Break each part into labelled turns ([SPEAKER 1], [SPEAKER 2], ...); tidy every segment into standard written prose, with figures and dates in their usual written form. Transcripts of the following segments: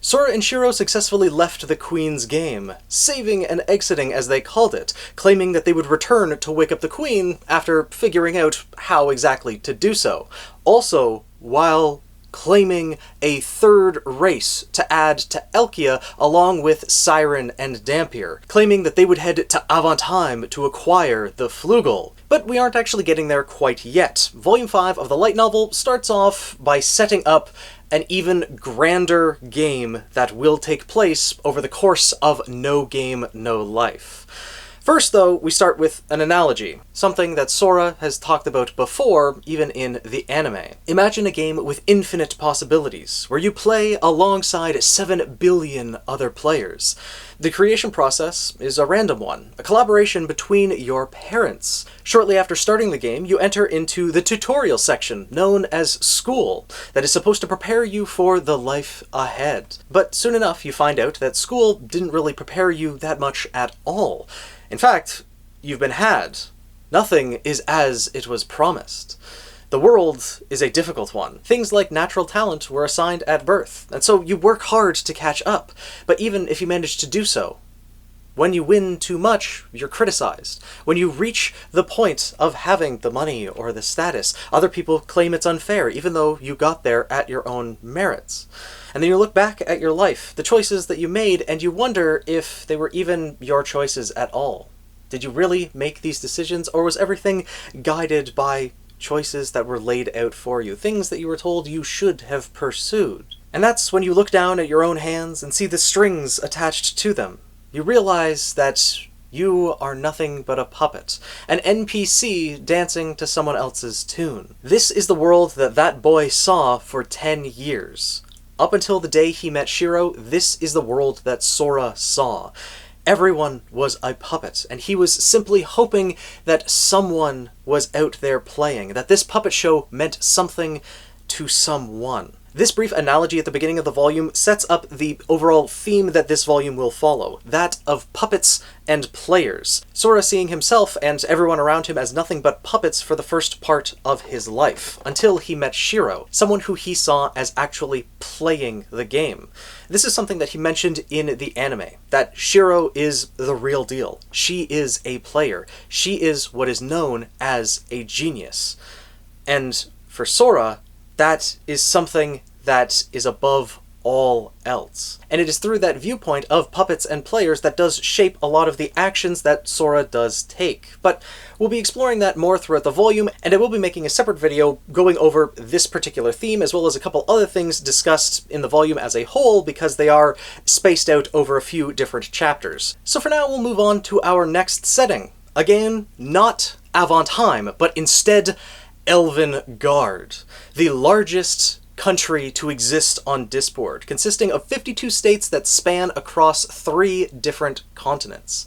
[SPEAKER 1] Sora and Shiro successfully left the Queen's game, saving and exiting as they called it, claiming that they would return to wake up the Queen after figuring out how exactly to do so. Also, while claiming a third race to add to Elkia along with Siren and Dampier, claiming that they would head to Avantheim to acquire the Flugel. But we aren't actually getting there quite yet. Volume 5 of the light novel starts off by setting up an even grander game that will take place over the course of No Game, No Life. First, though, we start with an analogy, something that Sora has talked about before, even in the anime. Imagine a game with infinite possibilities, where you play alongside 7 billion other players. The creation process is a random one, a collaboration between your parents. Shortly after starting the game, you enter into the tutorial section, known as school, that is supposed to prepare you for the life ahead. But soon enough, you find out that school didn't really prepare you that much at all. In fact, you've been had. Nothing is as it was promised. The world is a difficult one. Things like natural talent were assigned at birth, and so you work hard to catch up. But even if you manage to do so, when you win too much, you're criticized. When you reach the point of having the money or the status, other people claim it's unfair, even though you got there at your own merits. And then you look back at your life, the choices that you made, and you wonder if they were even your choices at all. Did you really make these decisions, or was everything guided by choices that were laid out for you, things that you were told you should have pursued? And that's when you look down at your own hands and see the strings attached to them. You realize that you are nothing but a puppet, an NPC dancing to someone else's tune. This is the world that boy saw for 10 years. Up until the day he met Shiro, this is the world that Sora saw. Everyone was a puppet, and he was simply hoping that someone was out there playing, that this puppet show meant something to someone. This brief analogy at the beginning of the volume sets up the overall theme that this volume will follow, that of puppets and players. Sora seeing himself and everyone around him as nothing but puppets for the first part of his life, until he met Shiro, someone who he saw as actually playing the game. This is something that he mentioned in the anime, that Shiro is the real deal. She is a player. She is what is known as a genius. And for Sora, that is something that is above all else. And it is through that viewpoint of puppets and players that does shape a lot of the actions that Sora does take. But we'll be exploring that more throughout the volume, and I will be making a separate video going over this particular theme, as well as a couple other things discussed in the volume as a whole, because they are spaced out over a few different chapters. So for now, we'll move on to our next setting. Again, not Avantheim, but instead Elven Garde, the largest country to exist on Disboard, consisting of 52 states that span across 3 different continents.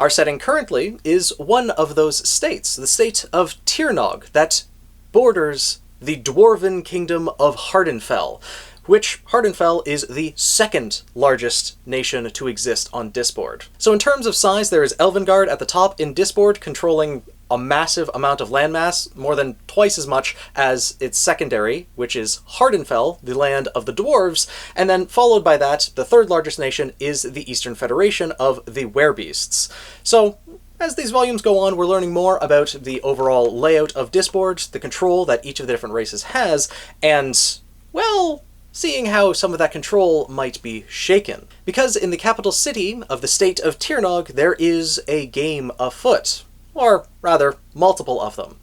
[SPEAKER 1] Our setting currently is one of those states, the state of Tirnog, that borders the dwarven kingdom of Hardenfell, which Hardenfell is the 2nd largest nation to exist on Disboard. So in terms of size, there is Elven Garde at the top in Disboard, controlling a massive amount of landmass, more than twice as much as its secondary, which is Hardenfell, the land of the dwarves, and then followed by that, the 3rd largest nation is the Eastern Federation of the Werebeasts. So, as these volumes go on, we're learning more about the overall layout of Disboard, the control that each of the different races has, and, well, seeing how some of that control might be shaken. Because in the capital city of the state of Tirnog, there is a game afoot. Or rather, multiple of them.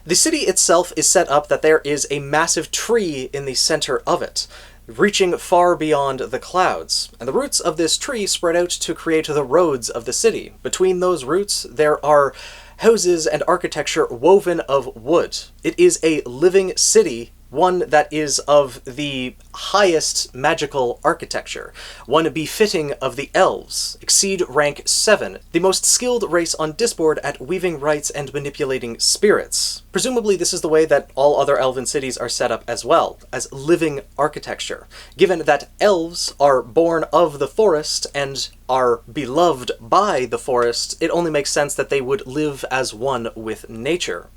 [SPEAKER 1] The city itself is set up that there is a massive tree in the center of it, reaching far beyond the clouds, and the roots of this tree spread out to create the roads of the city. Between those roots, there are houses and architecture woven of wood. It is a living city, one that is of the highest magical architecture, one befitting of the elves, exceed rank 7, the most skilled race on Disboard at weaving rites and manipulating spirits. Presumably this is the way that all other elven cities are set up as well, as living architecture. Given that elves are born of the forest and are beloved by the forest, it only makes sense that they would live as one with nature.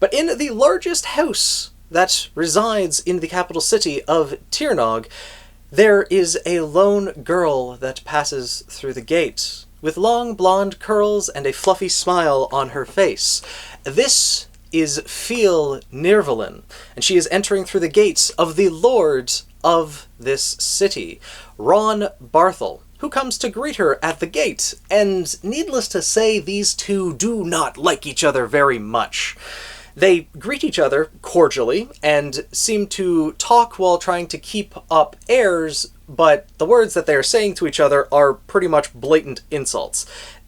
[SPEAKER 1] But in the largest house that resides in the capital city of Tirnog, There is a lone girl that passes through the gate, with long blonde curls and a fluffy smile on her face. This is Feel Nirvalin, and she is entering through the gates of the Lord of this city, Ron Barthel, who comes to greet her at the gate, and needless to say, these two do not like each other very much. They greet each other cordially and seem to talk while trying to keep up airs, but the words that they are saying to each other are pretty much blatant insults.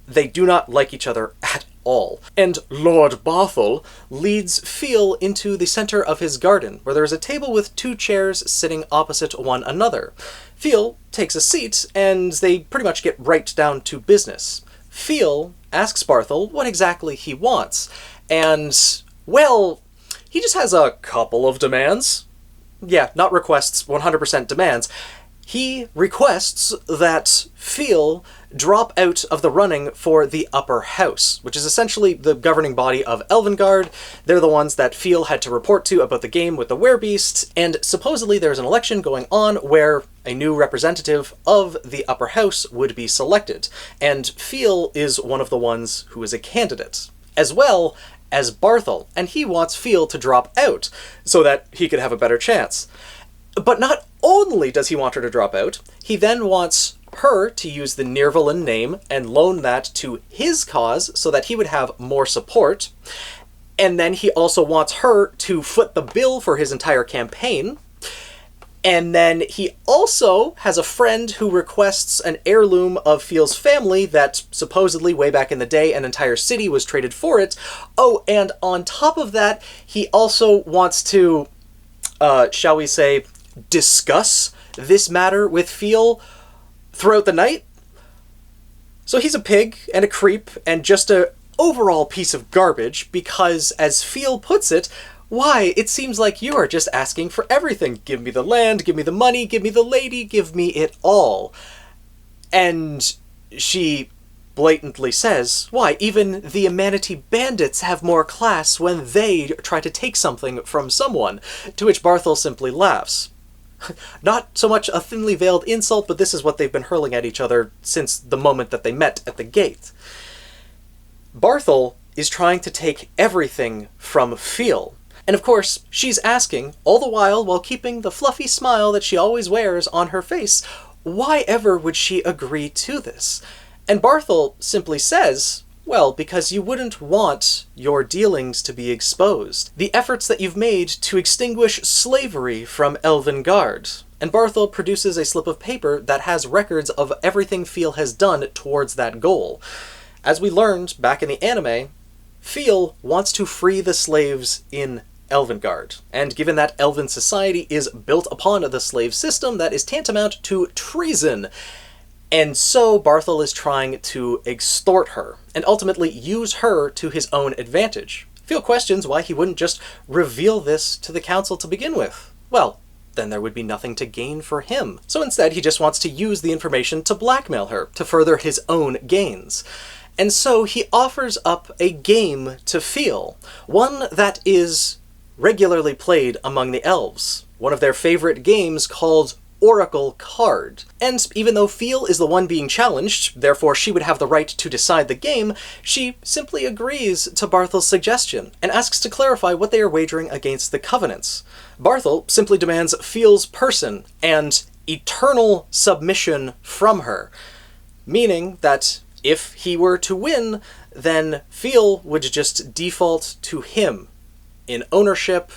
[SPEAKER 1] They do not like each other at all. And Lord Barthel leads Feel into the center of his garden, where there is a table with 2 chairs sitting opposite one another. Feel takes a seat, and they pretty much get right down to business. Feel asks Barthel what exactly he wants, and, well, he just has a couple of demands. Yeah, not requests, 100% demands. He requests that Feel drop out of the running for the Upper House, which is essentially the governing body of Elven Garde. They're the ones that Feel had to report to about the game with the werebeast, and supposedly there's an election going on where a new representative of the Upper House would be selected, and Feel is one of the ones who is a candidate, as well as Barthel, and he wants Feel to drop out so that he could have a better chance. But not only does he want her to drop out, he then wants her to use the Nirvalin name and loan that to his cause so that he would have more support. And then he also wants her to foot the bill for his entire campaign. And then he also has a friend who requests an heirloom of Feel's family that supposedly way back in the day an entire city was traded for it. Oh, and on top of that, he also wants to, shall we say, discuss this matter with Feel throughout the night. So he's a pig and a creep and just a overall piece of garbage because, as Feel puts it, why, it seems like you are just asking for everything. Give me the land, give me the money, give me the lady, give me it all. And she blatantly says, why, even the Amenity Bandits have more class when they try to take something from someone, to which Barthel simply laughs. Not so much a thinly veiled insult, but this is what they've been hurling at each other since the moment that they met at the gate. Barthel is trying to take everything from Feel. And of course, she's asking, all the while keeping the fluffy smile that she always wears on her face, why ever would she agree to this? And Barthel simply says, well, because you wouldn't want your dealings to be exposed. The efforts that you've made to extinguish slavery from Elven Garde. And Barthel produces a slip of paper that has records of everything Feel has done towards that goal. As we learned back in the anime, Feel wants to free the slaves in Elven Garde, and given that Elven society is built upon the slave system, that is tantamount to treason. And so Barthel is trying to extort her, and ultimately use her to his own advantage. Feel questions why he wouldn't just reveal this to the council to begin with. Well, then there would be nothing to gain for him. So instead he just wants to use the information to blackmail her, to further his own gains. And so he offers up a game to Feel, one that is regularly played among the elves, one of their favorite games called Oracle Card. And even though Feel is the one being challenged, therefore she would have the right to decide the game, she simply agrees to Barthel's suggestion and asks to clarify what they are wagering against the Covenants. Barthel simply demands Feel's person and eternal submission from her, meaning that if he were to win, then Feel would just default to him in ownership,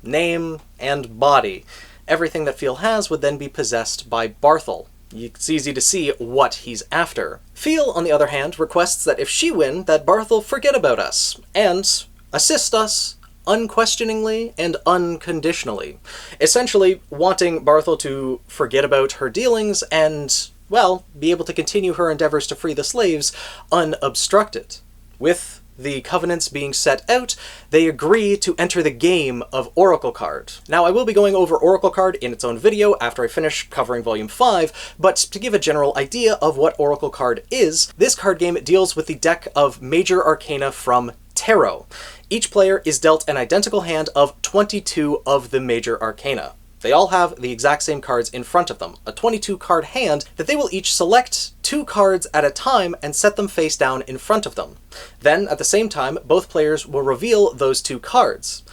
[SPEAKER 1] name, and body. Everything that Feel has would then be possessed by Barthel. It's easy to see what he's after. Feel, on the other hand, requests that if she win, that Barthel forget about us, and assist us unquestioningly and unconditionally. Essentially, wanting Barthel to forget about her dealings and, well, be able to continue her endeavors to free the slaves unobstructed. With the Covenants being set out, they agree to enter the game of Oracle Card. Now, I will be going over Oracle Card in its own video after I finish covering Volume 5, but to give a general idea of what Oracle Card is, this card game deals with the deck of major arcana from Tarot. Each player is dealt an identical hand of 22 of the major arcana. They all have the exact same cards in front of them, a 22 card hand that they will each select 2 cards at a time and set them face down in front of them. Then, at the same time, both players will reveal those 2 cards.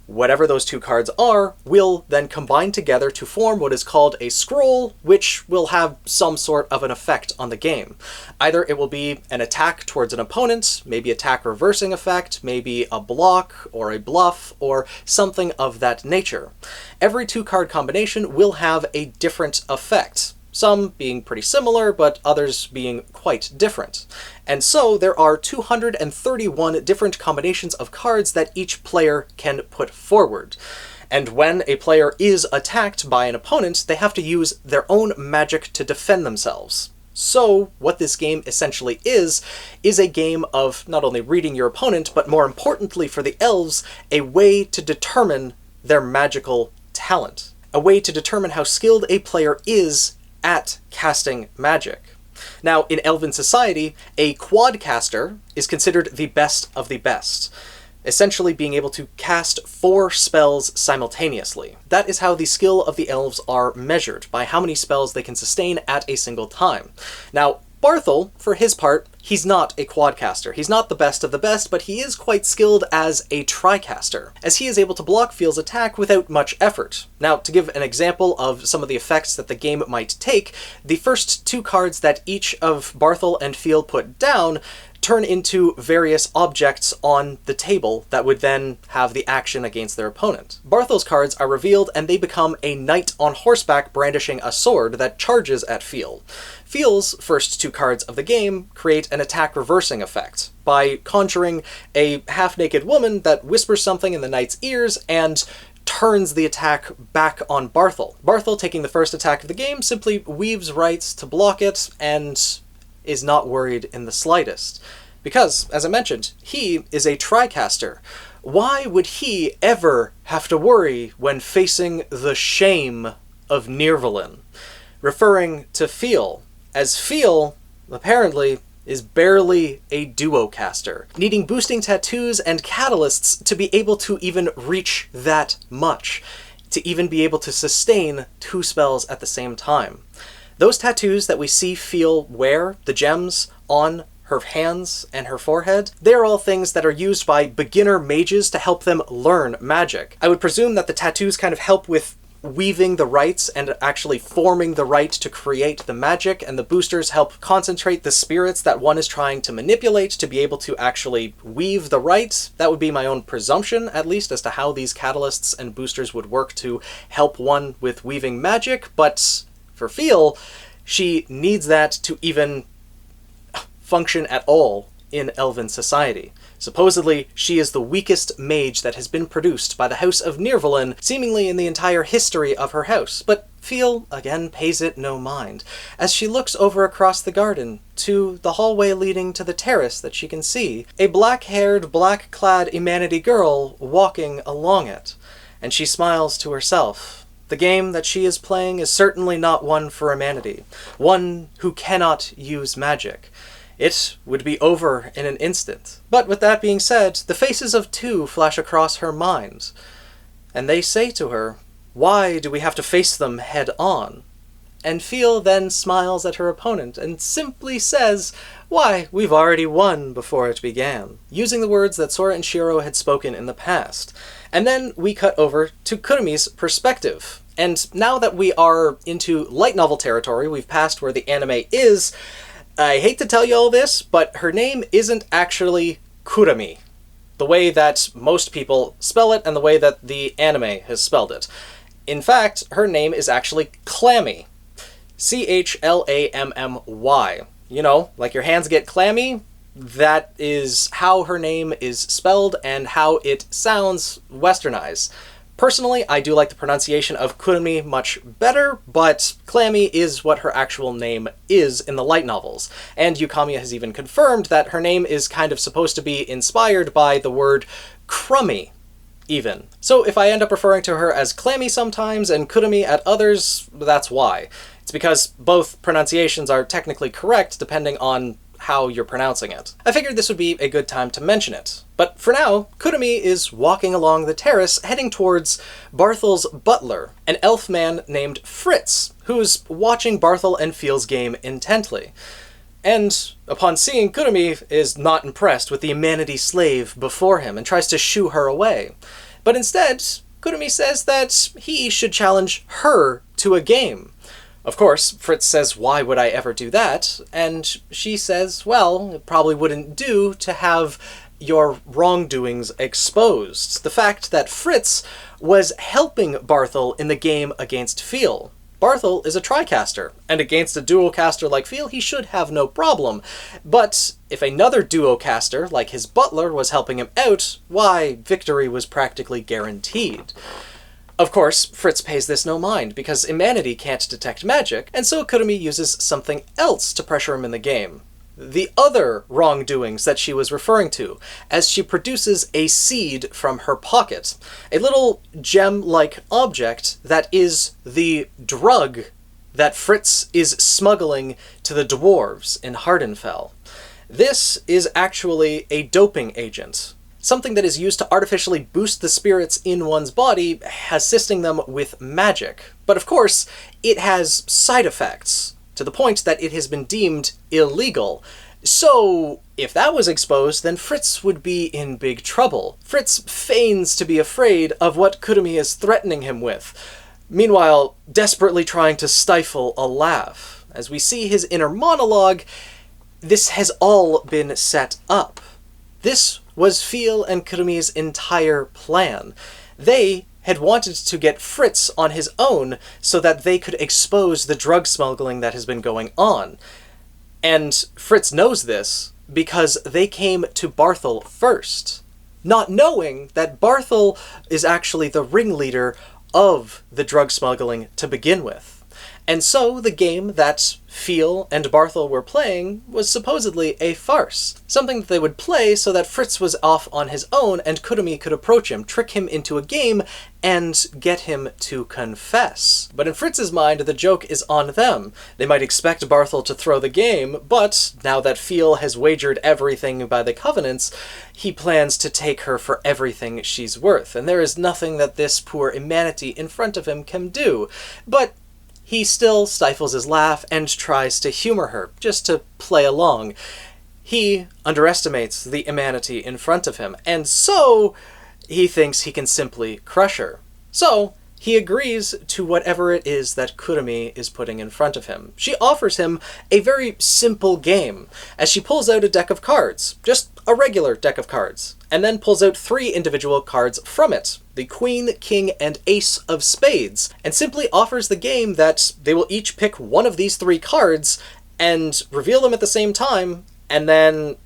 [SPEAKER 1] Whatever those 2 cards are will then combine together to form what is called a scroll, which will have some sort of an effect on the game. Either it will be an attack towards an opponent, maybe attack reversing effect, maybe a block or a bluff, or something of that nature. Every 2 card combination will have a different effect. Some being pretty similar, but others being quite different. And so there are 231 different combinations of cards that each player can put forward. And when a player is attacked by an opponent, they have to use their own magic to defend themselves. So what this game essentially is a game of not only reading your opponent, but more importantly for the elves, a way to determine their magical talent. A way to determine how skilled a player is at casting magic. Now, in Elven society, a quadcaster is considered the best of the best, essentially being able to cast 4 spells simultaneously. That is how the skill of the elves are measured, by how many spells they can sustain at a single time. Now, Barthel, for his part, he's not a quadcaster. He's not the best of the best, but he is quite skilled as a tricaster, as he is able to block Feel's attack without much effort. Now, to give an example of some of the effects that the game might take, the first 2 cards that each of Barthel and Feel put down turn into various objects on the table that would then have the action against their opponent. Barthel's cards are revealed and they become a knight on horseback brandishing a sword that charges at Feel. Feel's first 2 cards of the game create an attack reversing effect by conjuring a half-naked woman that whispers something in the knight's ears and turns the attack back on Barthel. Barthel, taking the first attack of the game, simply weaves rights to block it and is not worried in the slightest. Because, as I mentioned, he is a tricaster. Why would he ever have to worry when facing the shame of Nirvalin? Referring to Feel, as Feel, apparently, is barely a duocaster, needing boosting tattoos and catalysts to be able to even reach that much, to even be able to sustain 2 spells at the same time. Those tattoos that we see Feel wear, the gems on her hands and her forehead, they're all things that are used by beginner mages to help them learn magic. I would presume that the tattoos kind of help with weaving the rites and actually forming the rite to create the magic, and the boosters help concentrate the spirits that one is trying to manipulate to be able to actually weave the rite. That would be my own presumption, at least, as to how these catalysts and boosters would work to help one with weaving magic, but for Feel, she needs that to even function at all in Elven society. Supposedly, she is the weakest mage that has been produced by the House of Nirvalin, seemingly in the entire history of her house, but Feel, again, pays it no mind, as she looks over across the garden to the hallway leading to the terrace that she can see, a black-haired, black-clad Emanity girl walking along it, and she smiles to herself. The game that she is playing is certainly not one for Emanity, one who cannot use magic. It would be over in an instant. But with that being said, the faces of 2 flash across her mind, and they say to her, "Why do we have to face them head on?" And Feel then smiles at her opponent and simply says, "Why, we've already won before it began," using the words that Sora and Shiro had spoken in the past. And then we cut over to Kurumi's perspective. And now that we are into light novel territory, we've passed where the anime is, I hate to tell you all this, but her name isn't actually Kurumi, the way that most people spell it and the way that the anime has spelled it. In fact, her name is actually Clammy. Chlammy. You know, like your hands get clammy, that is how her name is spelled and how it sounds westernized. Personally, I do like the pronunciation of Kurumi much better, but Clammy is what her actual name is in the light novels. And Yukamiya has even confirmed that her name is kind of supposed to be inspired by the word crummy, even. So if I end up referring to her as Clammy sometimes and Kurumi at others, that's why. It's because both pronunciations are technically correct depending on how you're pronouncing it. I figured this would be a good time to mention it. But for now, Kurumi is walking along the terrace heading towards Barthel's butler, an elf man named Fritz, who's watching Barthel and Feel's game intently. And upon seeing Kurumi, is not impressed with the Amanity slave before him and tries to shoo her away. But instead, Kurumi says that he should challenge her to a game. Of course, Fritz says, "Why would I ever do that?" And she says, well, it probably wouldn't do to have your wrongdoings exposed. The fact that Fritz was helping Barthel in the game against Feel. Barthel is a tricaster, and against a dual-caster like Feel, he should have no problem. But if another duo-caster, like his butler, was helping him out, why, victory was practically guaranteed. Of course, Fritz pays this no mind, because Amanity can't detect magic, and so Kurumi uses something else to pressure him in the game. The other wrongdoings that she was referring to, as she produces a seed from her pocket. A little gem-like object that is the drug that Fritz is smuggling to the dwarves in Hardenfell. This is actually a doping agent. Something that is used to artificially boost the spirits in one's body, assisting them with magic. But of course, it has side effects, to the point that it has been deemed illegal. So, if that was exposed, then Fritz would be in big trouble. Fritz feigns to be afraid of what Kurumi is threatening him with, meanwhile desperately trying to stifle a laugh. As we see his inner monologue, this has all been set up. This was Feel and Kurumi's entire plan. They had wanted to get Fritz on his own so that they could expose the drug smuggling that has been going on. And Fritz knows this because they came to Barthel first, not knowing that Barthel is actually the ringleader of the drug smuggling to begin with. And so the game that Feel and Barthel were playing was supposedly a farce. Something that they would play so that Fritz was off on his own and Kurumi could approach him, trick him into a game, and get him to confess. But in Fritz's mind, the joke is on them. They might expect Barthel to throw the game, but now that Feel has wagered everything by the covenants, he plans to take her for everything she's worth, and there is nothing that this poor Amanity in front of him can do. But he still stifles his laugh and tries to humor her, just to play along. He underestimates the Amanity in front of him, and so he thinks he can simply crush her. So he agrees to whatever it is that Kurumi is putting in front of him. She offers him a very simple game, as she pulls out a deck of cards, just a regular deck of cards, and then pulls out 3 individual cards from it, the Queen, King, and Ace of Spades, and simply offers the game that they will each pick one of these 3 cards and reveal them at the same time, and then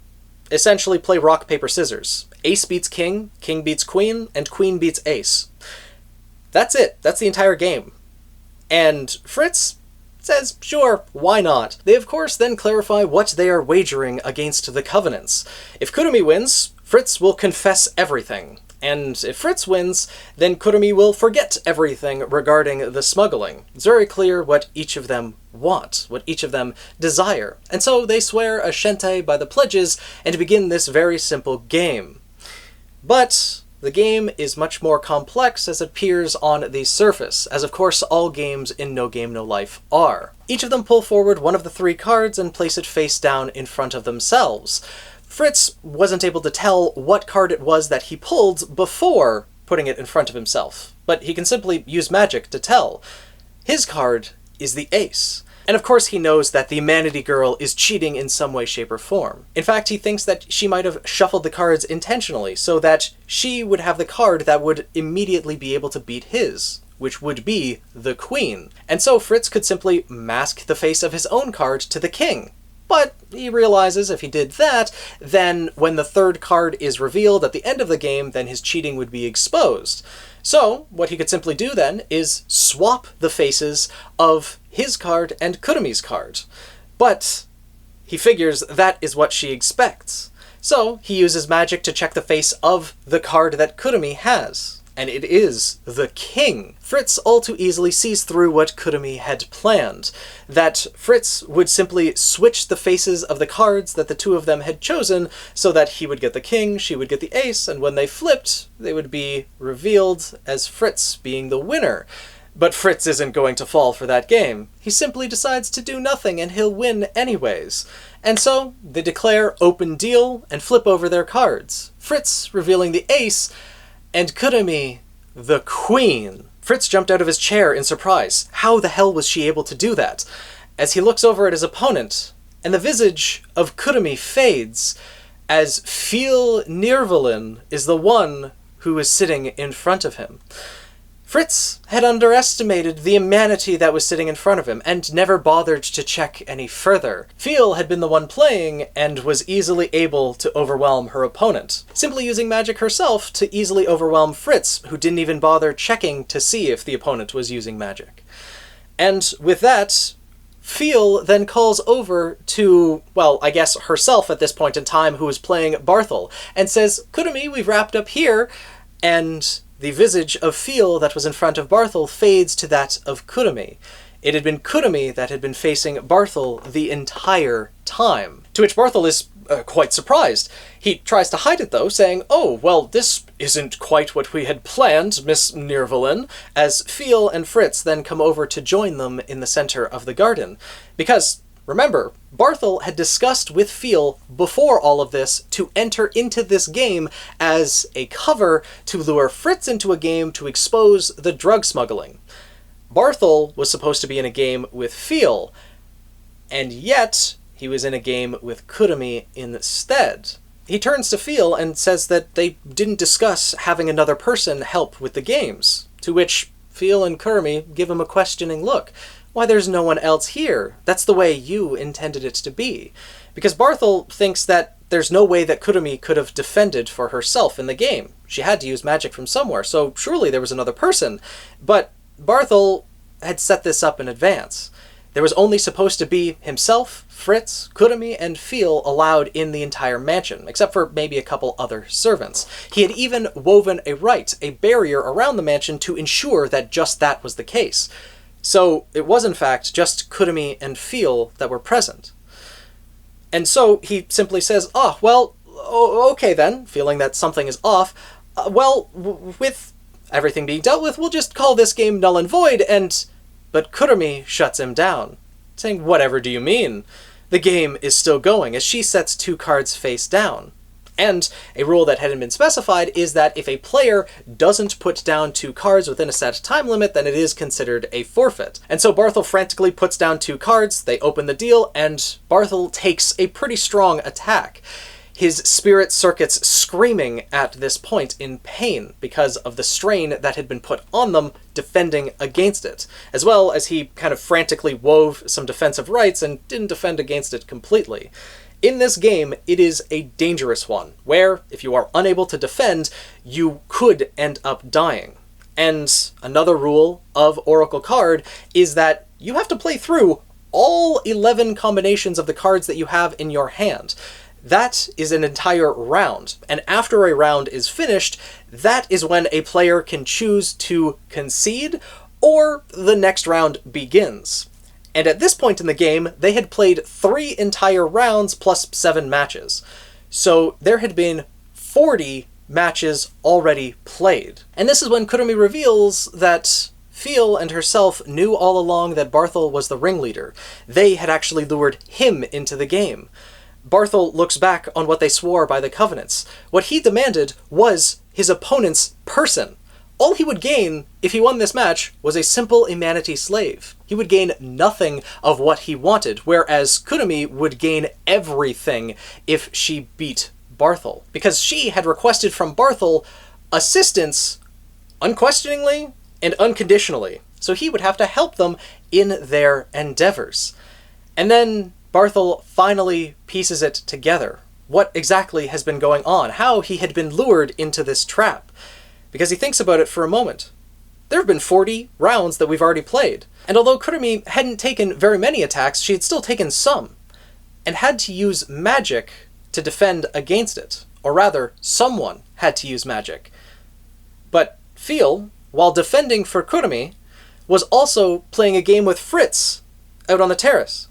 [SPEAKER 1] essentially play rock, paper, scissors. Ace beats King, King beats Queen, and Queen beats Ace. That's it. That's the entire game. And Fritz says, sure, why not? They of course then clarify what they are wagering against the covenants. If Kurumi wins, Fritz will confess everything. And if Fritz wins, then Kurumi will forget everything regarding the smuggling. It's very clear what each of them want, what each of them desire. And so they swear a shente by the pledges and begin this very simple game. But the game is much more complex as it appears on the surface, as of course all games in No Game No Life are. Each of them pull forward one of the 3 cards and place it face down in front of themselves. Fritz wasn't able to tell what card it was that he pulled before putting it in front of himself, but he can simply use magic to tell. His card is the Ace. And of course he knows that the Amanity girl is cheating in some way, shape, or form. In fact, he thinks that she might have shuffled the cards intentionally so that she would have the card that would immediately be able to beat his, which would be the Queen. And so Fritz could simply mask the face of his own card to the King. But he realizes if he did that, then when the 3rd card is revealed at the end of the game, then his cheating would be exposed. So what he could simply do then is swap the faces of his card and Kurumi's card. But he figures that is what she expects. So he uses magic to check the face of the card that Kurumi has. and it is the king. Fritz all too easily sees through what Kurumi had planned, that Fritz would simply switch the faces of the cards that the two of them had chosen so that he would get the king, she would get the ace, and when they flipped, they would be revealed as Fritz being the winner. But Fritz isn't going to fall for that game. He simply decides to do nothing and he'll win anyways. And so, they declare open deal and flip over their cards. Fritz revealing the ace, and Kurumi the queen. Fritz jumped out of his chair in surprise. How the hell was she able to do that? As he looks over at his opponent, and the visage of Kurumi fades, as Feel Nirvalin is the one who is sitting in front of him. Fritz had underestimated the humanity that was sitting in front of him, and never bothered to check any further. Feel had been the one playing, and was easily able to overwhelm her opponent, simply using magic herself to easily overwhelm Fritz, who didn't even bother checking to see if the opponent was using magic. And with that, Feel then calls over to, well, I guess herself at this point in time, who is playing Barthel, and says, Kurumi, we've wrapped up here, and the visage of Feel that was in front of Barthel fades to that of Kurumi. It had been Kurumi that had been facing Barthel the entire time. To which Barthel is quite surprised. He tries to hide it though, saying, oh, well, this isn't quite what we had planned, Miss Nirvalin, as Feel and Fritz then come over to join them in the center of the garden. Because, remember, Barthel had discussed with Feel before all of this to enter into this game as a cover to lure Fritz into a game to expose the drug smuggling. Barthel was supposed to be in a game with Feel, and yet he was in a game with Kurumi instead. He turns to Feel and says that they didn't discuss having another person help with the games, to which Feel and Kurumi give him a questioning look. Why, there's no one else here. That's the way you intended it to be. Because Barthel thinks that there's no way that Kurumi could have defended for herself in the game. She had to use magic from somewhere, so surely there was another person. But Barthel had set this up in advance. There was only supposed to be himself, Fritz, Kurumi, and Feel allowed in the entire mansion, except for maybe a couple other servants. He had even woven a rite, a barrier around the mansion to ensure that just that was the case. So it was in fact just Kurumi and Feel that were present. And so he simply says, okay then, feeling that something is off, with everything being dealt with, we'll just call this game null and void, But Kurumi shuts him down, saying, whatever do you mean? The game is still going, as she sets 2 cards face down. And a rule that hadn't been specified is that if a player doesn't put down 2 cards within a set time limit, then it is considered a forfeit. And so Barthel frantically puts down 2 cards, they open the deal, and Barthel takes a pretty strong attack. His spirit circuits screaming at this point in pain because of the strain that had been put on them defending against it, as well as he kind of frantically wove some defensive rights and didn't defend against it completely. In this game, it is a dangerous one, where, if you are unable to defend, you could end up dying. And another rule of Oracle Card is that you have to play through all 11 combinations of the cards that you have in your hand. That is an entire round, and after a round is finished, that is when a player can choose to concede, or the next round begins. And at this point in the game, they had played 3 entire rounds plus 7 matches. So there had been 40 matches already played. And this is when Kurumi reveals that Feel and herself knew all along that Barthel was the ringleader. They had actually lured him into the game. Barthel looks back on what they swore by the covenants. What he demanded was his opponent's person. All he would gain, if he won this match, was a simple Imanity slave. He would gain nothing of what he wanted, whereas Kurumi would gain everything if she beat Barthel. Because she had requested from Barthel assistance unquestioningly and unconditionally. So he would have to help them in their endeavors. And then Barthel finally pieces it together. What exactly has been going on? How he had been lured into this trap. Because he thinks about it for a moment. There have been 40 rounds that we've already played. And although Kurumi hadn't taken very many attacks, she had still taken some. And had to use magic to defend against it. Or rather, someone had to use magic. But Feel, while defending for Kurumi, was also playing a game with Fritz out on the terrace.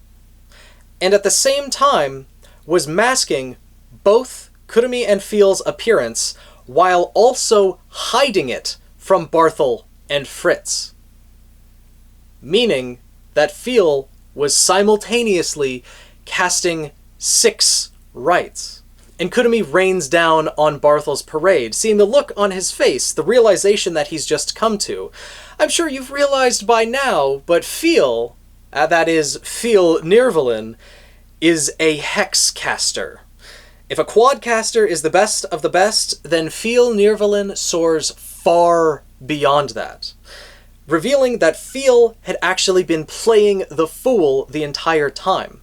[SPEAKER 1] And at the same time was masking both Kurumi and Feel's appearance while also hiding it from Barthel and Fritz. Meaning that Feel was simultaneously casting 6 rites. And Kurumi rains down on Barthel's parade, seeing the look on his face, the realization that he's just come to. I'm sure you've realized by now, but Feel, that is, Feel Nirvalin, is a hex caster. If a quadcaster is the best of the best, then Feel Nirvalin soars far beyond that, revealing that Feel had actually been playing the fool the entire time.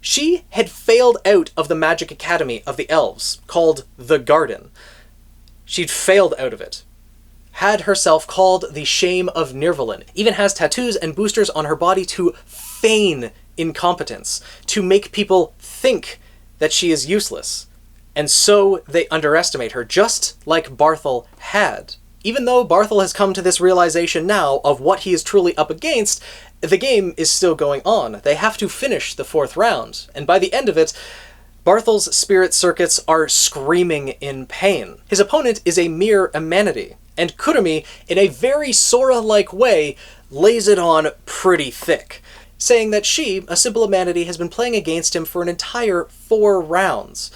[SPEAKER 1] She had failed out of the magic academy of the elves, called the Garden. She'd failed out of it. Had herself called the Shame of Nirvalin. Even has tattoos and boosters on her body to feign incompetence, to make people think that she is useless. And so they underestimate her, just like Barthel had. Even though Barthel has come to this realization now of what he is truly up against, the game is still going on. They have to finish the 4th round, and by the end of it, Barthel's spirit circuits are screaming in pain. His opponent is a mere amenity, and Kurumi, in a very Sora-like way, lays it on pretty thick, saying that she, a simple amenity, has been playing against him for an entire 4 rounds,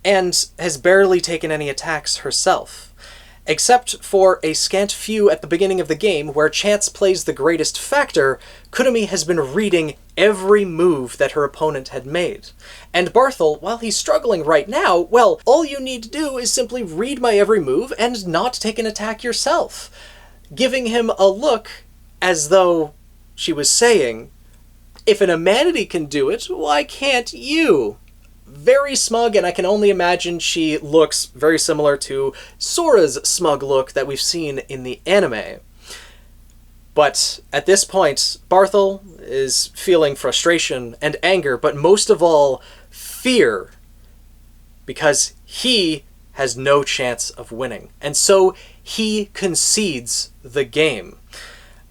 [SPEAKER 1] and has barely taken any attacks herself. Except for a scant few at the beginning of the game, where chance plays the greatest factor, Kurumi has been reading every move that her opponent had made. And Barthel, while he's struggling right now, well, all you need to do is simply read my every move and not take an attack yourself, giving him a look as though she was saying, if an humanity can do it, why can't you? Very smug, and I can only imagine she looks very similar to Sora's smug look that we've seen in the anime. But at this point, Barthel is feeling frustration and anger, but most of all, fear, because he has no chance of winning. And so he concedes the game.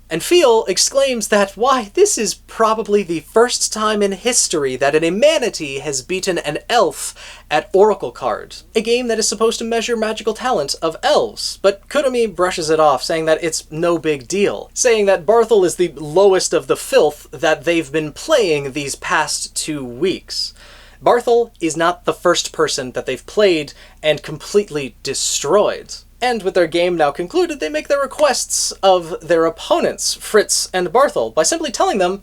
[SPEAKER 1] And Feel exclaims that, why, this is probably the first time in history that an humanity has beaten an elf at Oracle Card, a game that is supposed to measure magical talent of elves. But Kurumi brushes it off, saying that it's no big deal, saying that Barthel is the lowest of the filth that they've been playing these past 2 weeks. Barthel is not the first person that they've played and completely destroyed. And with their game now concluded, they make their requests of their opponents, Fritz and Barthel, by simply telling them,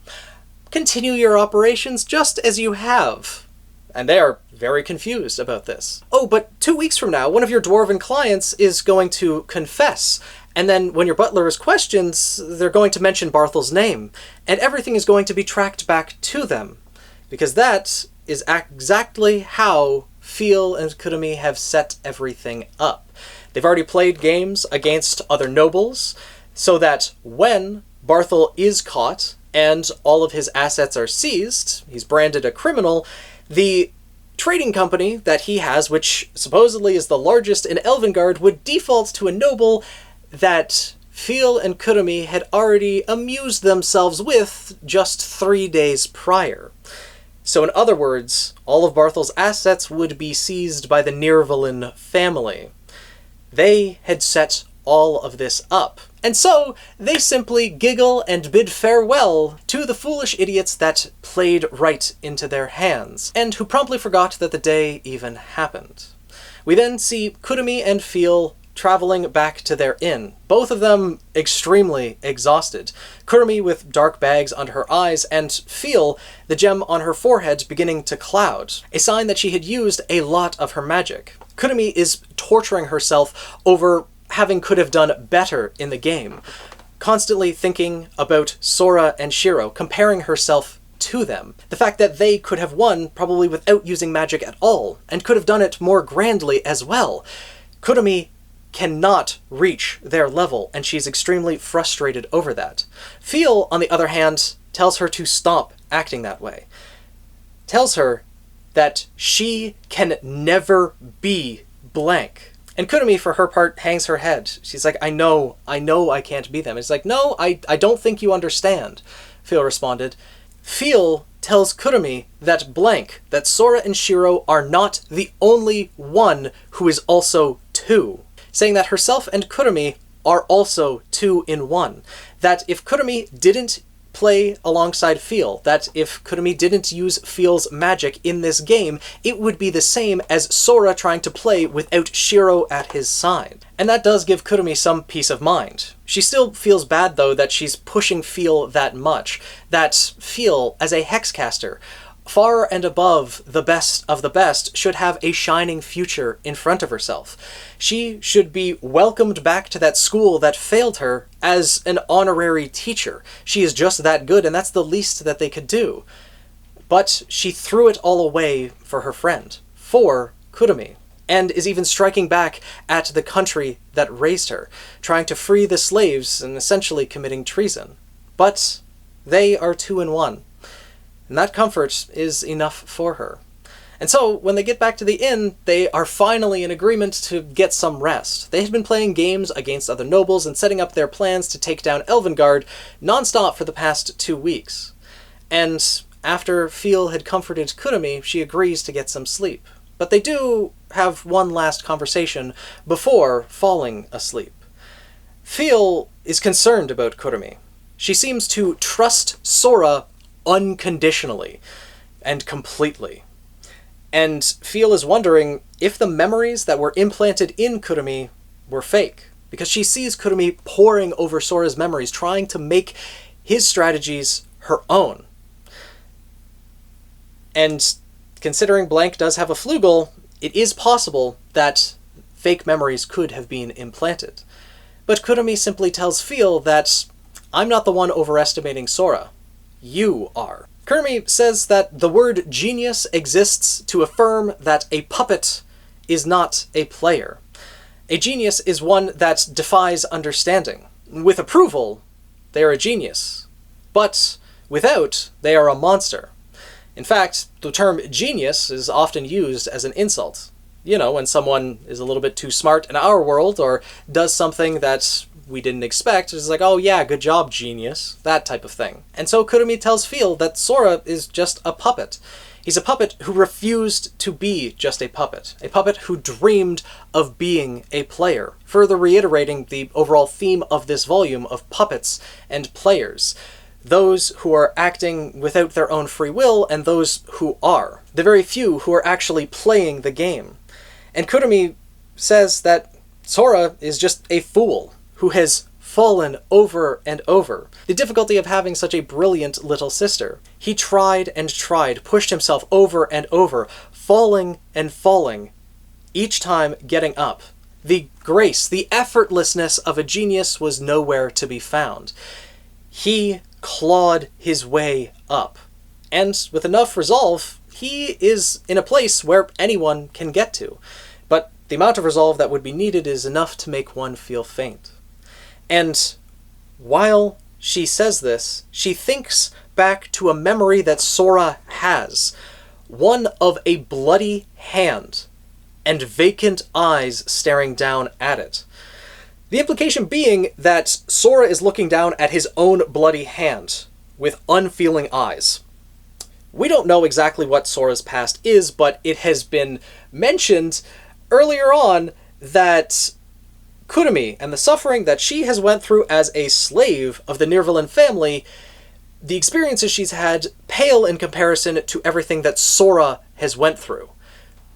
[SPEAKER 1] continue your operations just as you have. And they are very confused about this. Oh, but 2 weeks from now, one of your dwarven clients is going to confess, and then when your butler is questioned, they're going to mention Barthel's name, and everything is going to be tracked back to them. Because that is exactly how Feel and Kurumi have set everything up. They've already played games against other nobles, so that when Barthel is caught and all of his assets are seized, he's branded a criminal, the trading company that he has, which supposedly is the largest in Elven Garde, would default to a noble that Feel and Kurumi had already amused themselves with just 3 days prior. So in other words, all of Barthel's assets would be seized by the Nirvalin family. They had set all of this up. And so they simply giggle and bid farewell to the foolish idiots that played right into their hands, and who promptly forgot that the day even happened. We then see Kurumi and Feel traveling back to their inn, both of them extremely exhausted. Kurumi with dark bags under her eyes, and Feel, the gem on her forehead beginning to cloud, a sign that she had used a lot of her magic. Kurumi is torturing herself over having could have done better in the game, constantly thinking about Sora and Shiro, comparing herself to them. The fact that they could have won probably without using magic at all, and could have done it more grandly as well. Kurumi cannot reach their level, and she's extremely frustrated over that. Feel, on the other hand, tells her to stop acting that way. Tells her that she can never be blank. And Kurumi, for her part, hangs her head. She's like, I know I can't be them. It's like, no, I don't think you understand, Phil responded. Phil tells Kurumi that Sora and Shiro are not the only one who is also two, saying that herself and Kurumi are also two in one. That if Kurumi didn't play alongside Phil, that if Kurumi didn't use Phil's magic in this game, it would be the same as Sora trying to play without Shiro at his side. And that does give Kurumi some peace of mind. She still feels bad, though, that she's pushing Phil that much. That Phil, as a hexcaster, far and above the best of the best, should have a shining future in front of herself. She should be welcomed back to that school that failed her as an honorary teacher. She is just that good, and that's the least that they could do. But she threw it all away for her friend, for Kurumi, and is even striking back at the country that raised her, trying to free the slaves and essentially committing treason. But they are two in one. And that comfort is enough for her. And so, when they get back to the inn, they are finally in agreement to get some rest. They had been playing games against other nobles and setting up their plans to take down Elven Garde non-stop for the past 2 weeks. And after Phil had comforted Kurumi, she agrees to get some sleep. But they do have one last conversation before falling asleep. Phil is concerned about Kurumi. She seems to trust Sora unconditionally and completely. And Phil is wondering if the memories that were implanted in Kurumi were fake, because she sees Kurumi poring over Sora's memories, trying to make his strategies her own. And considering Blank does have a flugel, it is possible that fake memories could have been implanted. But Kurumi simply tells Phil that, I'm not the one overestimating Sora. You are. Kurumi says that the word genius exists to affirm that a puppet is not a player. A genius is one that defies understanding. With approval, they are a genius. But without, they are a monster. In fact, the term genius is often used as an insult. You know, when someone is a little bit too smart in our world, or does something that we didn't expect, it's like, oh yeah, good job, genius, that type of thing. And so Kurumi tells Phil that Sora is just a puppet. He's a puppet who refused to be just a puppet who dreamed of being a player, further reiterating the overall theme of this volume of puppets and players. Those who are acting without their own free will, and those who are. The very few who are actually playing the game. And Kurumi says that Sora is just a fool who has fallen over and over. The difficulty of having such a brilliant little sister. He tried and tried, pushed himself over and over, falling and falling, each time getting up. The grace, the effortlessness of a genius was nowhere to be found. He clawed his way up. And with enough resolve, he is in a place where anyone can get to. But the amount of resolve that would be needed is enough to make one feel faint. And while she says this, she thinks back to a memory that Sora has. One of a bloody hand and vacant eyes staring down at it. The implication being that Sora is looking down at his own bloody hand with unfeeling eyes. We don't know exactly what Sora's past is, but it has been mentioned earlier on that Kurumi and the suffering that she has went through as a slave of the Nirvalin family, the experiences she's had pale in comparison to everything that Sora has went through,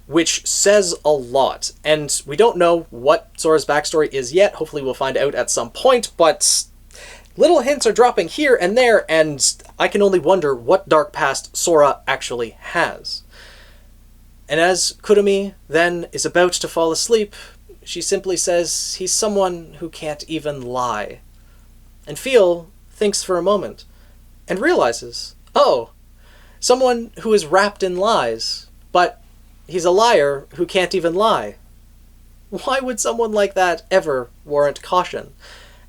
[SPEAKER 1] which says a lot. And we don't know what Sora's backstory is yet. Hopefully we'll find out at some point, but little hints are dropping here and there, and I can only wonder what dark past Sora actually has. And as Kurumi then is about to fall asleep, she simply says he's someone who can't even lie. And Phil thinks for a moment and realizes, oh, someone who is wrapped in lies, but he's a liar who can't even lie. Why would someone like that ever warrant caution?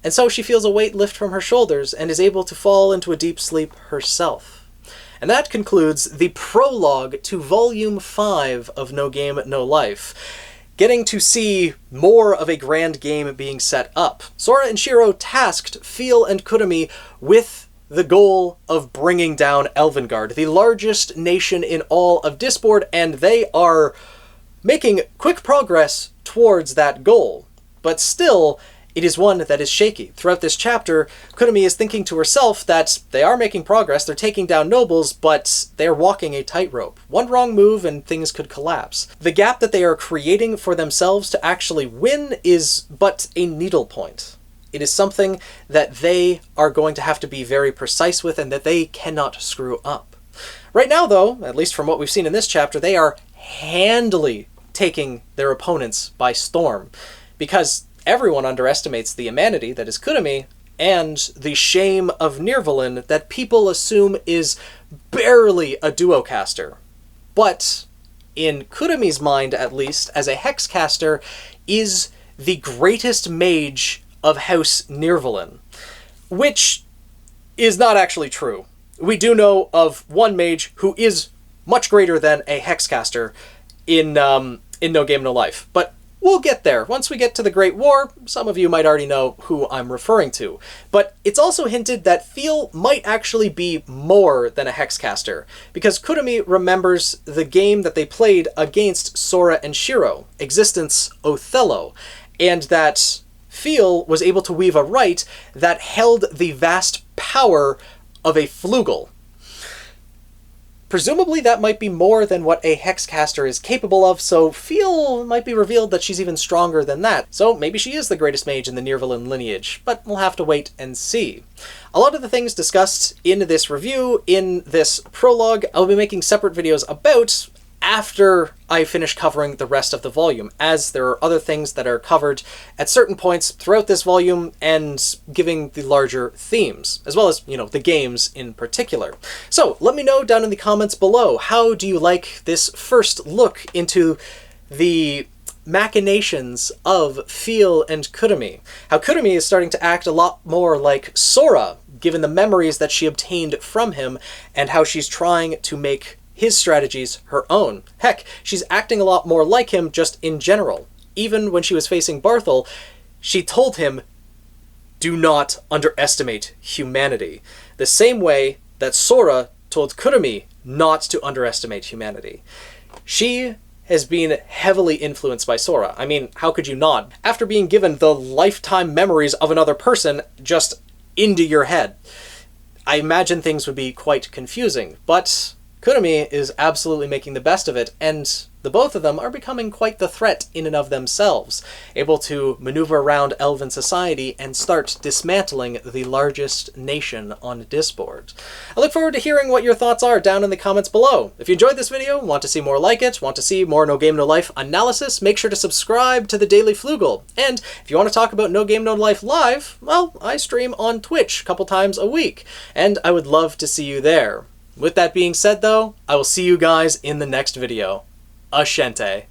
[SPEAKER 1] And so she feels a weight lift from her shoulders and is able to fall into a deep sleep herself. And that concludes the prologue to Volume 5 of No Game, No Life. getting to see more of a grand game being set up. Sora and Shiro tasked Feel and Kurumi with the goal of bringing down Elven Garde, the largest nation in all of Disboard, and they are making quick progress towards that goal. But still, it is one that is shaky. Throughout this chapter, Kurumi is thinking to herself that they are making progress, they're taking down nobles, but they're walking a tightrope. One wrong move and things could collapse. The gap that they are creating for themselves to actually win is but a needlepoint. It is something that they are going to have to be very precise with and that they cannot screw up. Right now, though, at least from what we've seen in this chapter, they are handily taking their opponents by storm, because everyone underestimates the humanity that is Kurumi and the shame of Nirvalin that people assume is barely a duocaster. But in Kurumi's mind, at least, as a hexcaster, is the greatest mage of House Nirvalin, which is not actually true. We do know of one mage who is much greater than a hexcaster in No Game No Life, but we'll get there. Once we get to the Great War, some of you might already know who I'm referring to. But it's also hinted that Feel might actually be more than a hexcaster, because Kurumi remembers the game that they played against Sora and Shiro, Existence Othello, and that Feel was able to weave a rite that held the vast power of a flugel. Presumably that might be more than what a hexcaster is capable of, so Feel might be revealed that she's even stronger than that. So maybe she is the greatest mage in the Nirvalin lineage, but we'll have to wait and see. A lot of the things discussed in this review, in this prologue, I'll be making separate videos about after I finish covering the rest of the volume, as there are other things that are covered at certain points throughout this volume and giving the larger themes, as well as, the games in particular. So let me know down in the comments below, how do you like this first look into the machinations of Feel and Kurumi? How Kurumi is starting to act a lot more like Sora, given the memories that she obtained from him, and how she's trying to make his strategies her own. Heck, she's acting a lot more like him just in general. Even when she was facing Barthel, she told him, do not underestimate humanity. The same way that Sora told Kurumi not to underestimate humanity. She has been heavily influenced by Sora. I mean, how could you not? After being given the lifetime memories of another person just into your head, I imagine things would be quite confusing, but Kurumi is absolutely making the best of it, and the both of them are becoming quite the threat in and of themselves, able to maneuver around Elven society and start dismantling the largest nation on Disboard. I look forward to hearing what your thoughts are down in the comments below. If you enjoyed this video, want to see more like it, want to see more No Game No Life analysis, make sure to subscribe to the Daily Flugel. And if you want to talk about No Game No Life live, well, I stream on Twitch a couple times a week, and I would love to see you there. With that being said, though, I will see you guys in the next video. Ashente.